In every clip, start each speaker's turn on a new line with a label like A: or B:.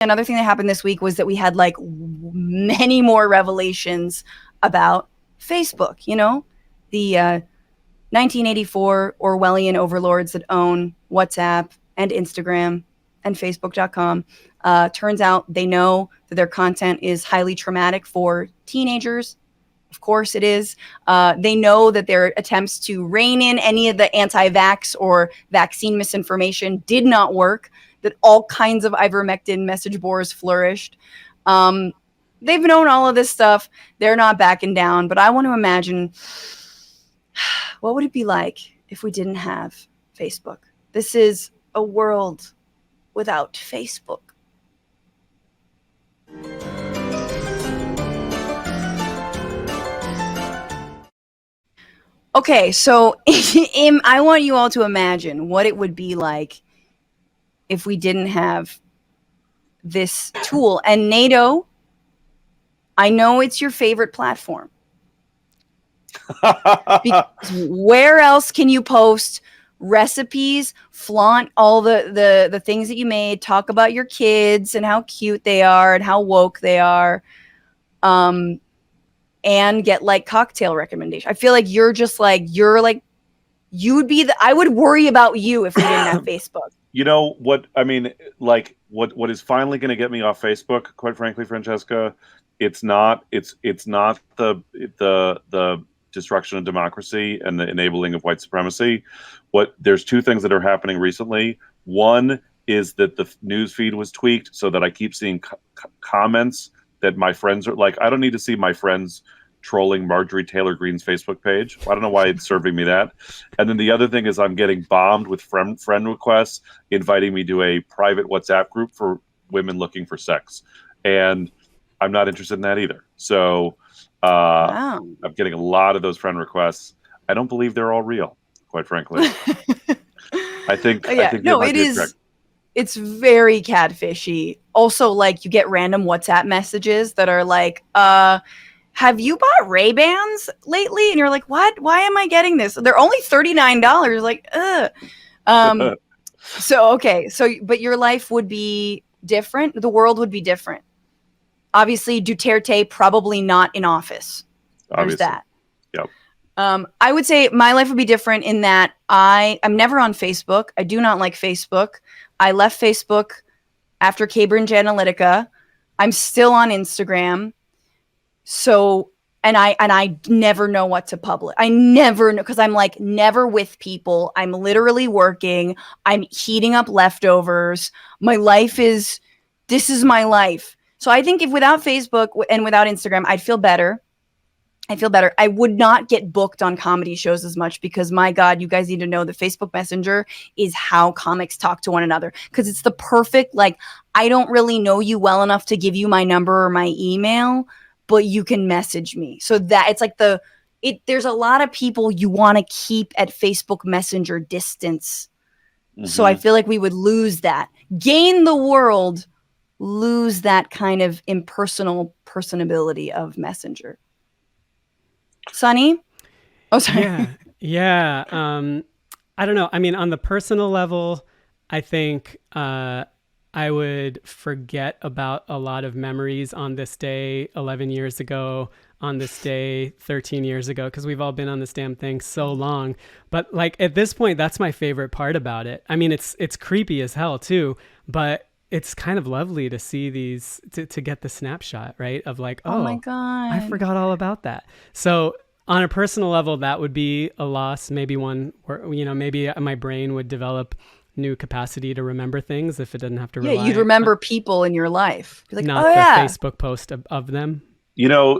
A: another thing that happened this week was that we had like many more revelations about Facebook, you know, the 1984 Orwellian overlords that own WhatsApp and Instagram and Facebook.com. Turns out they know that their content is highly traumatic for teenagers. Of course it is. They know that their attempts to rein in any of the anti-vax or vaccine misinformation did not work, that all kinds of ivermectin message boards flourished. They've known all of this stuff. They're not backing down. But I want to imagine, what would it be like if we didn't have Facebook? This is a world without Facebook. Okay, so I want you all to imagine what it would be like if we didn't have this tool. And NATO, I know it's your favorite platform. Because where else can you post recipes, flaunt all the things that you made, talk about your kids and how cute they are and how woke they are, and get like cocktail recommendation? I feel like you're you would be I would worry about you if we didn't have Facebook.
B: You know what I mean? Like what is finally going to get me off Facebook? Quite frankly, Francesca, it's not the destruction of democracy and the enabling of white supremacy. There's two things that are happening recently. One is that the news feed was tweaked so that I keep seeing comments that my friends are like. I don't need to see my friends trolling Marjorie Taylor Greene's Facebook page. I don't know why it's serving me that. And then the other thing is I'm getting bombed with friend requests inviting me to a private WhatsApp group for women looking for sex. And I'm not interested in that either. So wow. I'm getting a lot of those friend requests. I don't believe they're all real, quite frankly. I think it is. It's very catfishy. Also, like, you get random WhatsApp messages that are like, have you bought Ray-Bans lately? And you're like, what? Why am I getting this? They're only $39. Like, ugh. But your life would be different. The world would be different. Obviously, Duterte probably not in office. There's that. Yep.
A: I would say my life would be different in that I'm never on Facebook. I do not like Facebook. I left Facebook after Cambridge Analytica. I'm still on Instagram. So, and I never know what to publish. I never know, because I'm like never with people. I'm literally working. I'm heating up leftovers. This is my life. So I think if without Facebook and without Instagram, I'd feel better. I would not get booked on comedy shows as much because, my God, you guys need to know that Facebook Messenger is how comics talk to one another, because it's the perfect, like, I don't really know you well enough to give you my number or my email, but you can message me. So that it's like there's a lot of people you want to keep at Facebook Messenger distance. Mm-hmm. So I feel like we would lose that. Gain the world, lose that kind of impersonal personability of Messenger. Sonny? Oh, sorry.
C: Yeah. I don't know. I mean, on the personal level, I think I would forget about a lot of memories on this day 11 years ago, on this day 13 years ago, because we've all been on this damn thing so long. But like at this point, that's my favorite part about it. I mean, it's creepy as hell too, but it's kind of lovely to see these, to get the snapshot, right? Of like, oh my God, I forgot all about that. So on a personal level, that would be a loss. Maybe one where, maybe my brain would develop new capacity to remember things if it doesn't have to rely.
A: Yeah, you'd remember people in your life. Be like,
C: not the Facebook post of them.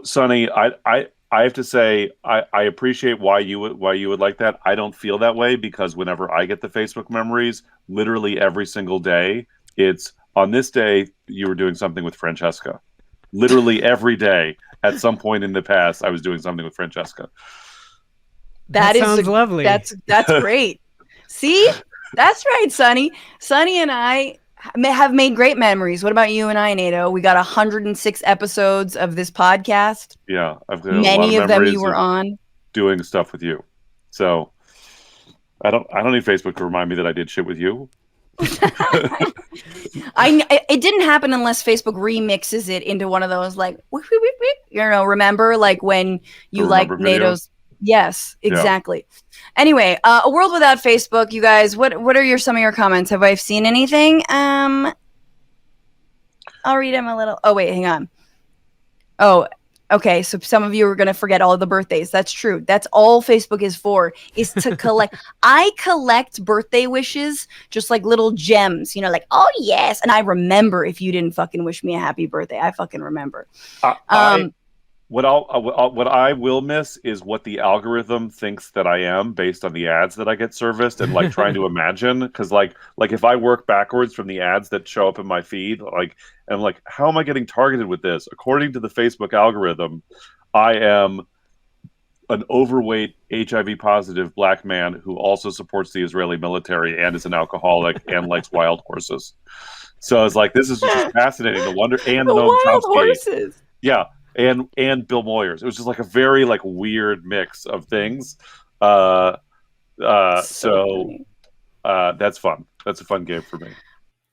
B: Sonny, I have to say, I appreciate why you would like that. I don't feel that way, because whenever I get the Facebook memories, literally every single day, it's on this day you were doing something with Francesca. Literally every day at some point in the past, I was doing something with Francesca.
C: That sounds lovely.
A: That's great. See, that's right, Sonny. Sonny and I have made great memories. What about you and I, Nato? We got 106 episodes of this podcast.
B: Yeah, I've got
A: many of them you were on
B: doing stuff with you. So I don't need Facebook to remind me that I did shit with you.
A: It didn't happen unless Facebook remixes it into one of those like remember like when you like NATO's yes, exactly. Yeah. Anyway, a world without Facebook, you guys, what are some of your comments? Have I seen anything? I'll read them a little. Oh wait, hang on. Oh, okay, so some of you are going to forget all of the birthdays. That's true. That's all Facebook is for, is to collect. I collect birthday wishes, just like little gems, like, oh, yes. And I remember if you didn't fucking wish me a happy birthday. I fucking remember.
B: What I will miss is what the algorithm thinks that I am based on the ads that I get serviced, and like trying to imagine, because like if I work backwards from the ads that show up in my feed, like, and I'm like, how am I getting targeted with this? According to the Facebook algorithm, I am an overweight HIV positive black man who also supports the Israeli military and is an alcoholic and likes wild horses. So it's like, this is just fascinating to wonder. And
A: the wild horses.
B: Yeah. And Bill Moyers. It was just like a very like weird mix of things. So that's fun. That's a fun game for me.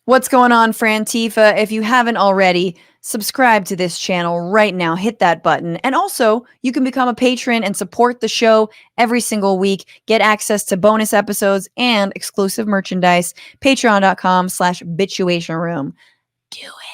A: What's going on, Frantifa? If you haven't already, subscribe to this channel right now. Hit that button. And also, you can become a patron and support the show every single week. Get access to bonus episodes and exclusive merchandise. Patreon.com/bitchuation room. Do it.